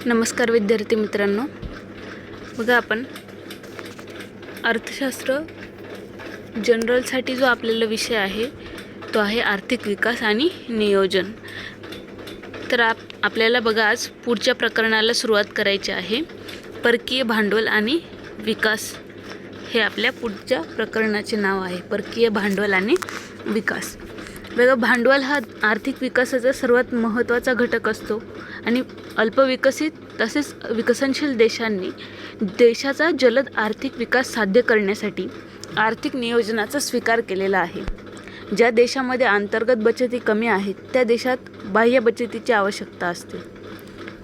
नमस्कार विद्यार्थी मित्रांनो, बघा आपण अर्थशास्त्र जनरलसाठी जो आपल्याला विषय आहे तो आहे आर्थिक विकास आणि नियोजन। तर आपल्याला बघा आज पुढच्या प्रकरणाला सुरुवात करायची आहे। परकीय भांडवल आणि विकास हे आपल्या पुढच्या प्रकरणाचे नाव आहे। परकीय भांडवल आणि विकास। बघा, भांडवल हा आर्थिक विकासाचा सर्वात महत्त्वाचा घटक असतो आणि अल्पविकसित तसेच विकसनशील देशांनी देशाचा जलद आर्थिक विकास साध्य करण्यासाठी आर्थिक नियोजनाचा स्वीकार केलेला आहे। ज्या देशामध्ये अंतर्गत बचती कमी आहेत त्या देशात बाह्य बचतीची आवश्यकता असते।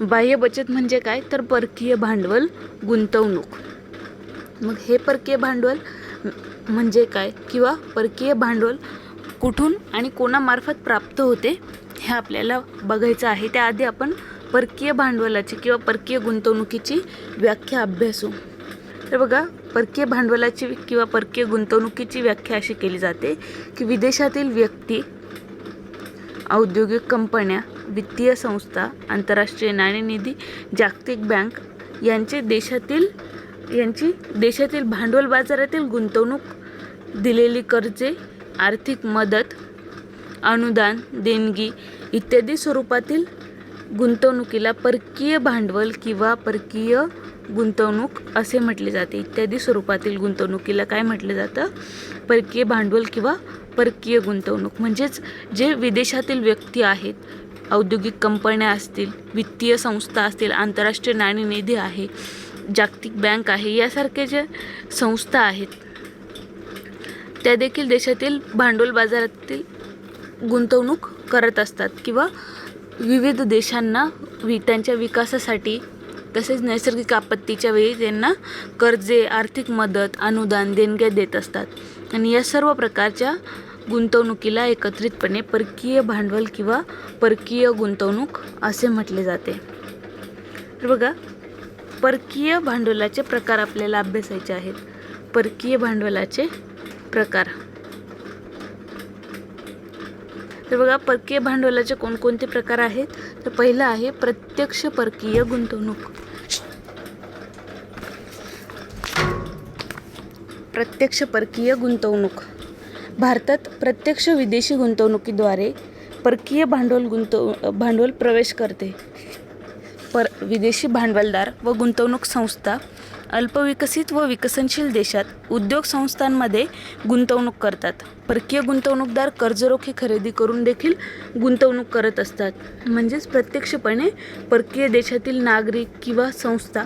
बाह्य बचत म्हणजे काय, तर परकीय भांडवल गुंतवणूक। मग हे परकीय भांडवल म्हणजे काय किंवा परकीय भांडवल कुठून आणि कोणामार्फत प्राप्त होते हे आपल्याला बघायचं आहे। त्याआधी आपण परकीय भांडवलाची किंवा परकीय गुंतवणुकीची व्याख्या अभ्यासू। तर बघा, परकीय भांडवलाची किंवा परकीय गुंतवणुकीची व्याख्या अशी केली जाते की विदेशातील व्यक्ती, औद्योगिक कंपन्या, वित्तीय संस्था, आंतरराष्ट्रीय नाणेनिधी, जागतिक बँक यांची देशातील भांडवल बाजारातील गुंतवणूक, दिलेली कर्जे, आर्थिक मदत, अनुदान, देणगी इत्यादी स्वरूपातील गुंतवणुकीला परकीय भांडवल किंवा परकीय गुंतवणूक असे म्हटले जाते। इत्यादी स्वरूपातील गुंतवणुकीला काय म्हटले जातं, परकीय भांडवल किंवा परकीय गुंतवणूक। म्हणजेच जे विदेशातील व्यक्ती आहेत, औद्योगिक कंपन्या असतील, वित्तीय संस्था असतील, आंतरराष्ट्रीय नाणेनिधी आहे, जागतिक बँक आहे, यासारखे जे संस्था आहेत त्या देखील देशातील भांडवल बाजारातील गुंतवणूक करत असतात किंवा विविध देशांना त्यांच्या विकासासाठी तसेच नैसर्गिक आपत्तीच्या वेळी त्यांना कर्जे, आर्थिक मदत, अनुदान, देणग्या देत असतात। आणि या सर्व प्रकारच्या गुंतवणुकीला एकत्रितपणे परकीय भांडवल किंवा परकीय गुंतवणूक असे म्हटले जाते। तर बघा, परकीय भांडवलाचे प्रकार आपल्याला अभ्यासायचे आहेत। परकीय भांडवलाचे प्रकार। तर बघा, परकीय भांडवलाचे कोणकोणते प्रकार आहेत, तर पहिला आहे प्रत्यक्ष परकीय गुंतवणूक। प्रत्यक्ष परकीय गुंतवणूक भारतात प्रत्यक्ष विदेशी गुंतवणुकीद्वारे परकीय भांडवल प्रवेश करते। विदेशी भांडवलदार व गुंतवणूक संस्था अल्पविकसित व विकसनशील देशात उद्योग संस्थांमध्ये गुंतवणूक करतात। परकीय गुंतवणूकदार कर्जरोखे खरेदी करून देखील गुंतवणूक करत असतात। म्हणजेच प्रत्यक्षपणे परकीय देशातील नागरिक किंवा संस्था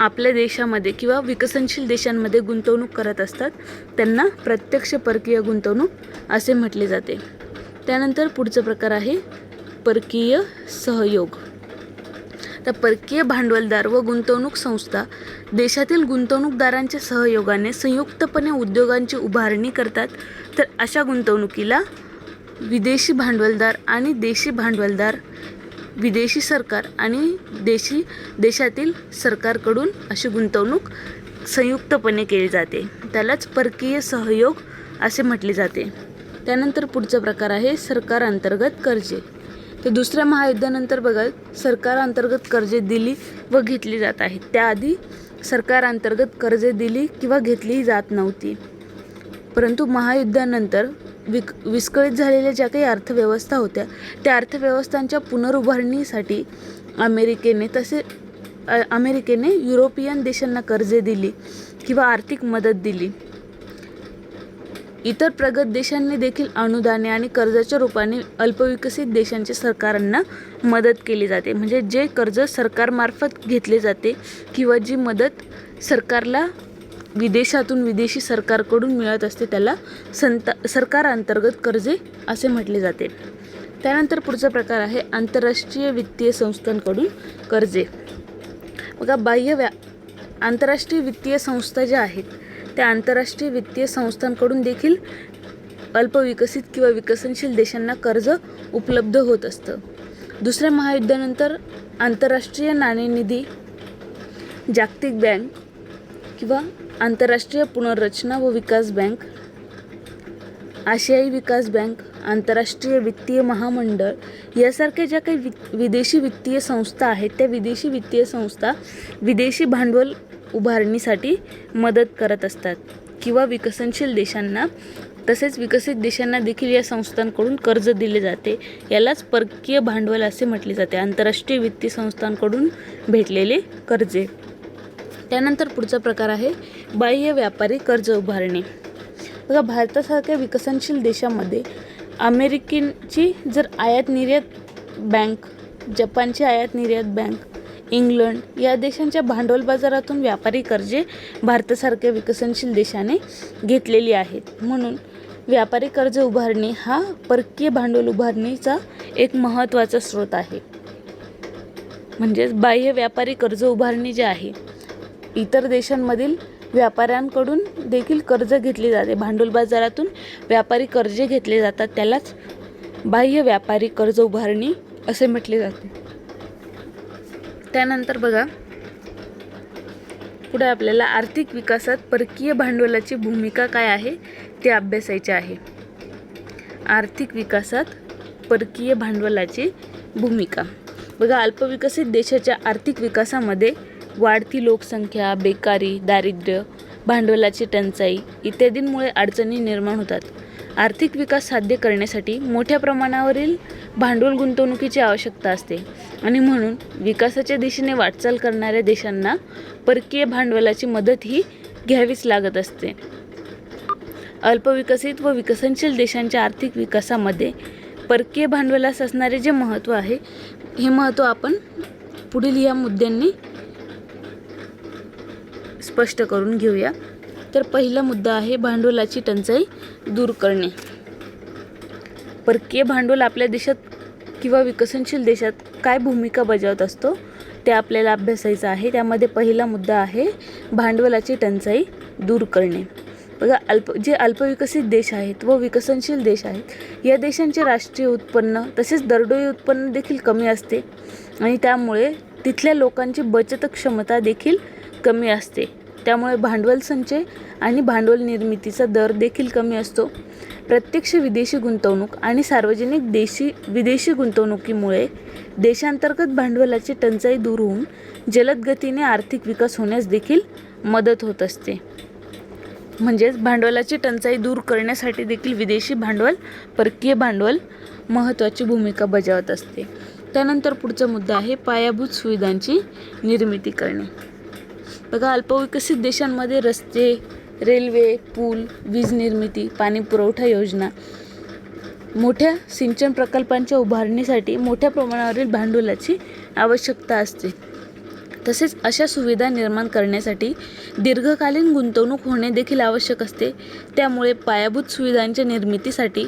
आपल्या देशामध्ये किंवा विकसनशील देशांमध्ये गुंतवणूक करत असतात, त्यांना प्रत्यक्ष परकीय गुंतवणूक असे म्हटले जाते। त्यानंतर पुढचा प्रकार आहे परकीय सहयोग। तर परकीय भांडवलदार व गुंतवणूक संस्था देशातील गुंतवणूकदारांच्या सहयोगाने संयुक्तपणे उद्योगांची उभारणी करतात। तर अशा गुंतवणुकीला विदेशी भांडवलदार आणि देशी भांडवलदार, विदेशी सरकार आणि देशातील सरकारकडून अशी गुंतवणूक संयुक्तपणे केली जाते, त्यालाच परकीय सहयोग असे म्हटले जाते। त्यानंतर पुढचा प्रकार आहे सरकार अंतर्गत कर्जे। तर दुसऱ्या महायुद्धानंतर बघा, सरकार अंतर्गत कर्जे दिली व घेतली जात आहेत। त्याआधी सरकार अंतर्गत कर्जे दिली किंवा घेतली जात नव्हती, परंतु महायुद्धानंतर विस्कळीत झालेल्या ज्या काही अर्थव्यवस्था होत्या त्या अर्थव्यवस्थांच्या पुनरुभारणीसाठी अमेरिकेने युरोपियन देशांना कर्जे दिली किंवा आर्थिक मदत दिली। इतर प्रगत देशांनी देखील अनुदाने आणि कर्जाच्या रूपाने अल्पविकसित देशांच्या सरकारांना मदत केली जाते। म्हणजे जे कर्ज सरकारमार्फत घेतले जाते किंवा जी मदत सरकारला विदेशातून विदेशी सरकारकडून मिळत असते त्याला सरकार अंतर्गत कर्जे असे म्हटले जाते। त्यानंतर पुढचा प्रकार आहे आंतरराष्ट्रीय वित्तीय संस्थांकडून कर्जे। बघा, आंतरराष्ट्रीय वित्तीय संस्था ज्या आहेत त्या आंतरराष्ट्रीय वित्तीय संस्थांकडून देखील अल्पविकसित किंवा विकसनशील देशांना कर्ज उपलब्ध होत असतं। दुसऱ्या महायुद्धानंतर आंतरराष्ट्रीय नाणेनिधी, जागतिक बँक किंवा आंतरराष्ट्रीय पुनर्रचना व विकास बँक, आशियाई विकास बँक, आंतरराष्ट्रीय वित्तीय महामंडळ यासारख्या ज्या काही विदेशी वित्तीय संस्था आहेत, त्या विदेशी वित्तीय संस्था विदेशी भांडवल उभारणीसाठी मदत करत असतात किंवा विकसनशील देशांना तसेच विकसित देशांना देखील या संस्थांकडून कर्ज दिले जाते. यालाच परकीय भांडवल असे म्हटले जाते. आंतरराष्ट्रीय वित्तीय संस्थांकडून भेटलेले कर्जे. त्यानंतर पुढचा प्रकार आहे बाह्य व्यापारी कर्ज उभारणे. बघा, भारतासारख्या विकसनशील देशामध्ये अमेरिकेची जर आयात निर्यात बँक, जपानची आयात निर्यात बँक, इंग्लंड या देशांच्या भांडवल बाजारातून व्यापारी कर्जे भारतासारख्या विकसनशील देशाने घेतलेली आहेत. म्हणून व्यापारी कर्ज उभारणे हा परकीय भांडवल उभारणीचा एक महत्त्वाचा स्रोत आहे. म्हणजेच बाह्य व्यापारी कर्ज उभारणी जी आहे, इतर देशांमधील व्यापाऱ्यांकडून देखील कर्ज घेतले जाते, भांडवल बाजारातून व्यापारी कर्जे घेतले जातात, त्यालाच बाह्य व्यापारी कर्ज उभारणी असे म्हटले जाते. त्यानंतर बघा, पुढे आपल्याला आर्थिक विकासात परकीय भांडवलाची भूमिका काय आहे ते अभ्यासायचे आहे. आर्थिक विकासात परकीय भांडवलाची भूमिका. बघा, अल्पविकसित देशाच्या आर्थिक विकासामध्ये वाढती लोकसंख्या, बेकारी, दारिद्र्य, भांडवलाची टंचाई इत्यादींमुळे अडचणी निर्माण होतात. आर्थिक विकास साध्य करण्यासाठी मोठ्या प्रमाणावरील भांडवल गुंतवणुकीची आवश्यकता असते आणि म्हणून विकासाच्या दिशेने वाटचाल करणाऱ्या देशांना परकीय भांडवलाची मदत ही घ्यावीच लागत असते. अल्पविकसित व विकसनशील देशांच्या आर्थिक विकासामध्ये परकीय भांडवलास असणारे जे महत्त्व आहे, हे महत्त्व आपण पुढील या मुद्द्यांनी स्पष्ट करून घेऊया. तर पहिला मुद्दा आहे भांडवलाची टंचाई दूर करणे. परकीय भांडवल आपल्या देशात किंवा विकसनशील देशात काय भूमिका बजावत असतो ते आपल्याला अभ्यासायचं आहे. त्यामध्ये पहिला मुद्दा आहे भांडवलाची टंचाई दूर करणे. बघा, जे अल्पविकसित देश आहेत व विकसनशील देश आहेत, या देशांचे राष्ट्रीय उत्पन्न तसेच दरडोई उत्पन्न देखील कमी असते आणि त्यामुळे तिथल्या लोकांची बचत क्षमता देखील कमी असते. त्यामुळे भांडवल संचय आणि भांडवल निर्मितीचा दर देखील कमी असतो. प्रत्यक्ष विदेशी गुंतवणूक आणि सार्वजनिक विदेशी गुंतवणुकीमुळे देशांतर्गत भांडवलाची टंचाई दूर होऊन जलद गतीने आर्थिक विकास होण्यास देखील मदत होत असते. म्हणजेच भांडवलाची टंचाई दूर करण्यासाठी देखील विदेशी भांडवल, परकीय भांडवल महत्त्वाची भूमिका बजावत असते. त्यानंतर पुढचा मुद्दा आहे पायाभूत सुविधांची निर्मिती करणे. बघा, अल्पविकसित देशांमध्ये रस्ते, रेल्वे, पूल, वीज निर्मिती, पाणी पुरवठा योजना, मोठ्या सिंचन प्रकल्पांच्या उभारणीसाठी मोठ्या प्रमाणावरील भांडवलाची आवश्यकता असते. तसेच अशा सुविधा निर्माण करण्यासाठी दीर्घकालीन गुंतवणूक होणे देखील आवश्यक असते. त्यामुळे पायाभूत सुविधांच्या निर्मितीसाठी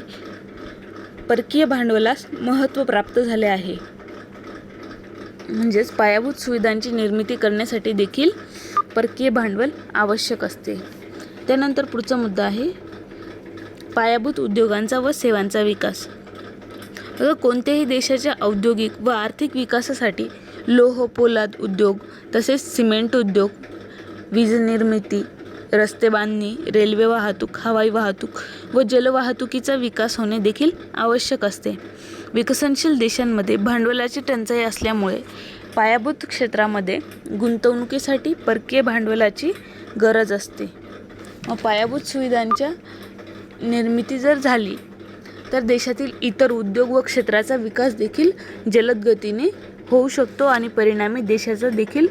परकीय भांडवलास महत्त्व प्राप्त झाले आहे. म्हणजेच पायाभूत सुविधांची निर्मिती करण्यासाठी देखील परकीय भांडवल आवश्यक असते. त्यानंतर पुढचा मुद्दा आहे पायाभूत उद्योगांचा व सेवांचा विकास. कोणत्याही देशाच्या औद्योगिक व आर्थिक विकासासाठी लोह पोलाद उद्योग तसेच सिमेंट उद्योग, वीज निर्मिती, रस्ते बांधणी, रेल्वे वाहतूक, हवाई वाहतूक व जलवाहतुकीचा विकास होणे देखील आवश्यक असते. विकसनशील देशांमध्ये भांडवलाची टंचाई असल्यामुळे पायाभूत क्षेत्रामध्ये गुंतवणुकीसाठी परकीय भांडवलाची गरज असते. मग पायाभूत सुविधांच्या निर्मिती जर झाली तर देशातील इतर उद्योग व क्षेत्राचा विकास देखील जलद गतीने होऊ शकतो आणि परिणामी देशाचा देखील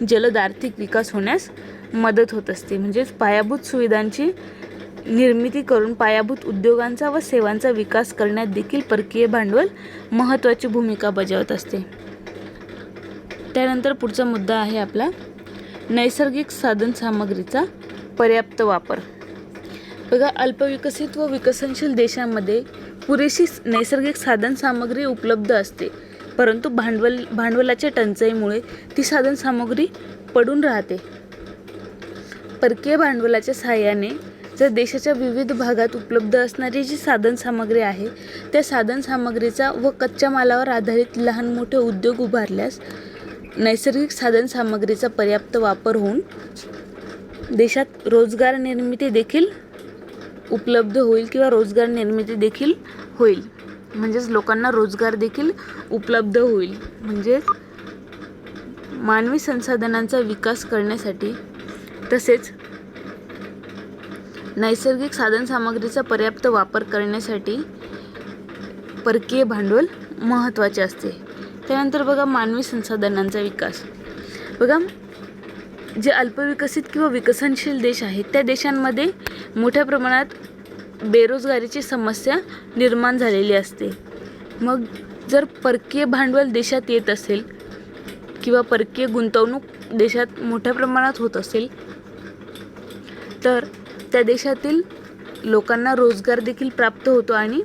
जलद आर्थिक विकास होण्यास मदत होत असते. म्हणजेच पायाभूत सुविधांची निर्मिती करून पायाभूत उद्योगांचा व सेवांचा विकास करण्यात देखील परकीय भांडवल महत्त्वाची भूमिका बजावत असते. त्यानंतर पुढचा मुद्दा आहे आपला नैसर्गिक साधनसामग्रीचा पर्याप्त वापर. बघा, अल्पविकसित व विकसनशील देशांमध्ये पुरेशी नैसर्गिक साधनसामग्री उपलब्ध असते, परंतु भांडवलाच्या टंचाईमुळे ती साधनसामग्री पडून राहते. परकीय भांडवलाच्या सहाय्याने जर देशाच्या विविध भागात उपलब्ध असणारी जी साधनसामग्री आहे त्या साधनसामग्रीचा व कच्च्या मालावर आधारित लहान मोठे उद्योग उभारल्यास नैसर्गिक साधनसामग्रीचा पर्याप्त वापर होऊन देशात रोजगार निर्मिती देखील उपलब्ध होईल किंवा रोजगार निर्मिती देखील होईल, म्हणजेच लोकांना रोजगार देखील उपलब्ध होईल. म्हणजेच मानवी संसाधनांचा विकास करण्यासाठी तसेच नैसर्गिक साधनसामग्रीचा पर्याप्त वापर करण्यासाठी परकीय भांडवल महत्त्वाचे असते. त्यानंतर बघा मानवी संसाधनांचा विकास. बघा जे अल्पविकसित किंवा विकसनशील देश आहेत त्या देशांमध्ये मोठ्या प्रमाणात बेरोजगारीची समस्या निर्माण झालेली असते. मग जर परकीय भांडवल देशात येत असेल किंवा परकीय गुंतवणूक देशात मोठ्या प्रमाणात होत असेल तर त्या देशातील लोकांना रोजगार देखील प्राप्त होतो आणि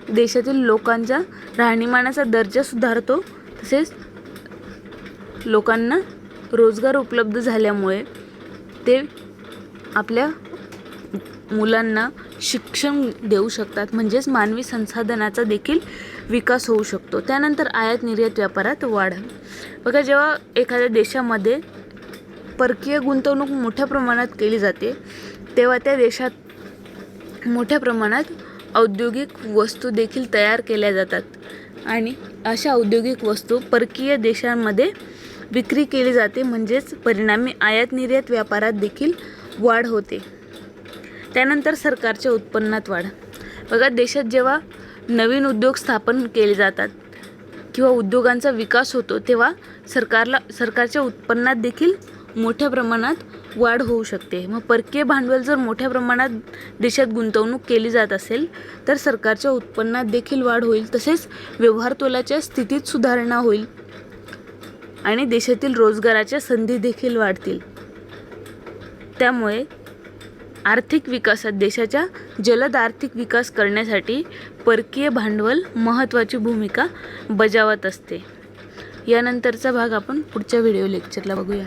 देशातील लोकांचा राहणीमानाचा दर्जा सुधारतो. तसेच लोकांना रोजगार उपलब्ध झाल्यामुळे ते आपल्या मुलांना शिक्षण देऊ शकतात. म्हणजेच मानवी संसाधनाचा देखील विकास होऊ शकतो. त्यानंतर आयात निर्यात व्यापारात वाढ. बघा जेव्हा एखाद्या देशामध्ये परकीय गुंतवणूक मोठ्या प्रमाणात केली जाते तेव्हा त्या देशात मोठ्या प्रमाणात औद्योगिक वस्तू देखील तयार केल्या जातात आणि अशा औद्योगिक वस्तू परकीय देशांमध्ये विक्री केली जाते. म्हणजेच परिणामी आयात निर्यात व्यापारात देखील वाढ होते. त्यानंतर सरकारच्या उत्पन्नात वाढ. बघा देशात जेव्हा नवीन उद्योग स्थापन केले जातात किंवा उद्योगांचा विकास होतो तेव्हा सरकारच्या उत्पन्नात देखील मोठ्या प्रमाणात वाढ होऊ शकते. मग परकीय भांडवल जर मोठ्या प्रमाणात देशात गुंतवणूक केली जात असेल तर सरकारच्या उत्पन्नात देखील वाढ होईल. तसेच व्यवहार तोलाच्या स्थितीत सुधारणा होईल आणि देशातील रोजगाराच्या संधी देखील वाढतील. त्यामुळे आर्थिक विकासात देशाच्या जलद आर्थिक विकास करण्यासाठी परकीय भांडवल महत्त्वाची भूमिका बजावत असते. यानंतरचा भाग आपण पुढच्या व्हिडिओ लेक्चरला बघूया.